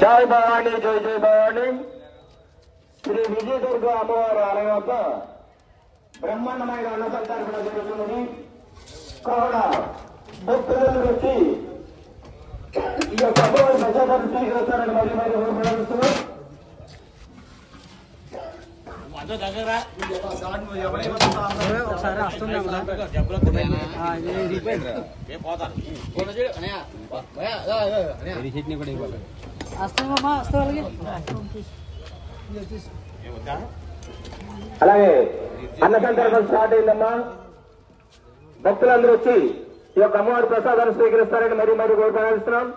జై భవానీ జై జై భవానీ. శ్రీ విజయదుర్గ అమ్మవారి ఆలయం వద్ద బ్రహ్మాండమైన అన్నసంతర్పణ జరుగుతున్నది. కావున భక్తులను వచ్చి ఈ యొక్క అమ్మవారి ప్రసాదాన్ని స్వీకరిస్తారని మరి మరి ప్రారంభిస్తున్నాం. ఒకసారి వస్తుంది అలాగే అన్న సందర్భం స్టార్ట్ అయిందమ్మా. భక్తులందరూ వచ్చి ఈ యొక్క అమ్మవారి ప్రసాదాన్ని స్వీకరిస్తారని మరి మరి ప్రారంభిస్తున్నాం.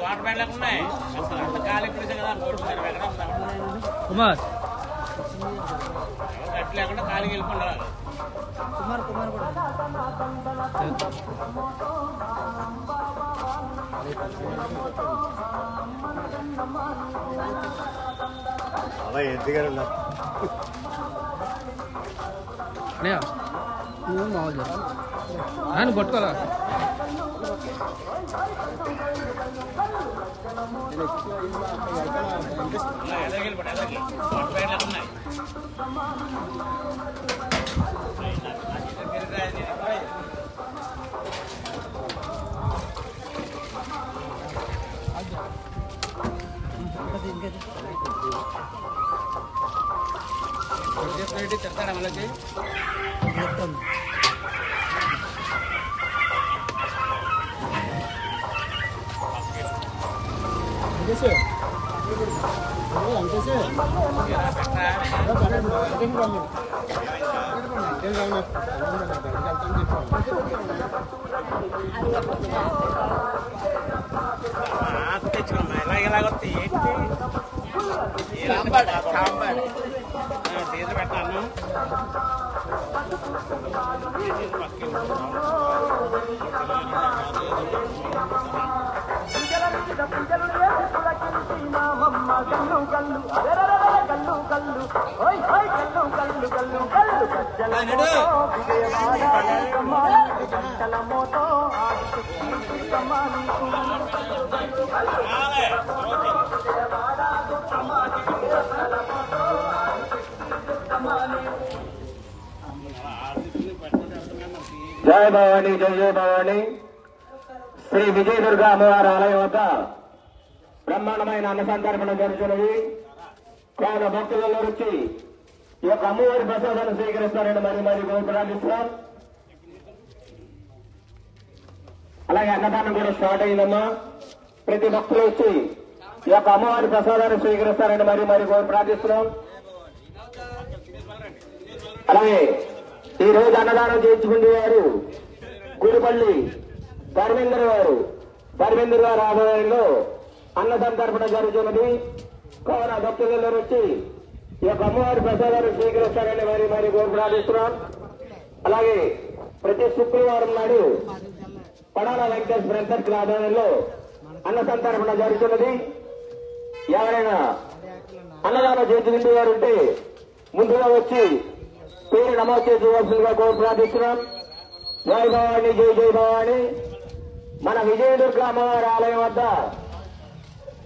వాటర్ బ్యాగ్ లేకుండా అసలు అంత కాలు ఎప్పుడు కదా కుమార్ అట్లా లేకుండా కాలికి వెళ్ళిపోండి. కుమార్ కుమార్ కూడా అలా ఎదిగారు మామూలు ఆయన పట్టుకోరా. వాటర్ బ్యాగ్ లేకుండా చెప్తాడా మళ్ళీ తెచ్చుకున్నా ఎలాగొస్తే ఏంటి తీసి పెట్టాను. జై భవానీ జై జై భవానీ. శ్రీ విజయదుర్గ అమ్మవారి ఆలయం వద్ద బ్రహ్మాండమైన అన్నసంతర్పణ జరుగుతున్నది. కావున భక్తులలో వచ్చి ఈ యొక్క అమ్మవారి ప్రసాదాన్ని స్వీకరిస్తారని మరి మరి ప్రార్థిస్తున్నాం. అలాగే అన్నదానం కూడా స్టార్ట్ అయిందమ్మా. ప్రతి భక్తులు వచ్చి ఈ యొక్క అమ్మవారి ప్రసాదాన్ని స్వీకరిస్తారని మరి మరి ప్రార్థిస్తున్నాం. అలాగే ఈ రోజు అన్నదానం చేయించుకునేవారు గుడిపల్లి ధర్మేంద్ర గారు ఆధ్వర్యంలో అన్న సంతర్పణ జరుగుతున్నది. కావున భక్తులందరూ వచ్చి ఈ యొక్క అమ్మవారి ప్రసాదాన్ని స్వీకరిస్తారని మరి మరి ప్రార్థిస్తున్నాం. అలాగే ప్రతి శుక్రవారం నాడు పడాల వెంకటేష్ బ్రదర్స్ ఆధ్వర్యంలో అన్న సంతర్పణ జరుగుతున్నది. ఎవరైనా అన్నదానం చేయించుకునేవారు ఉంటే ముందుగా వచ్చి పేరు నమోదు చేసుకోవాల్సిందిగా ప్రార్థిస్తున్నాం. జై భవానీ జై జై భవానీ. మన విజయదుర్గ అమ్మవారి ఆలయం వద్ద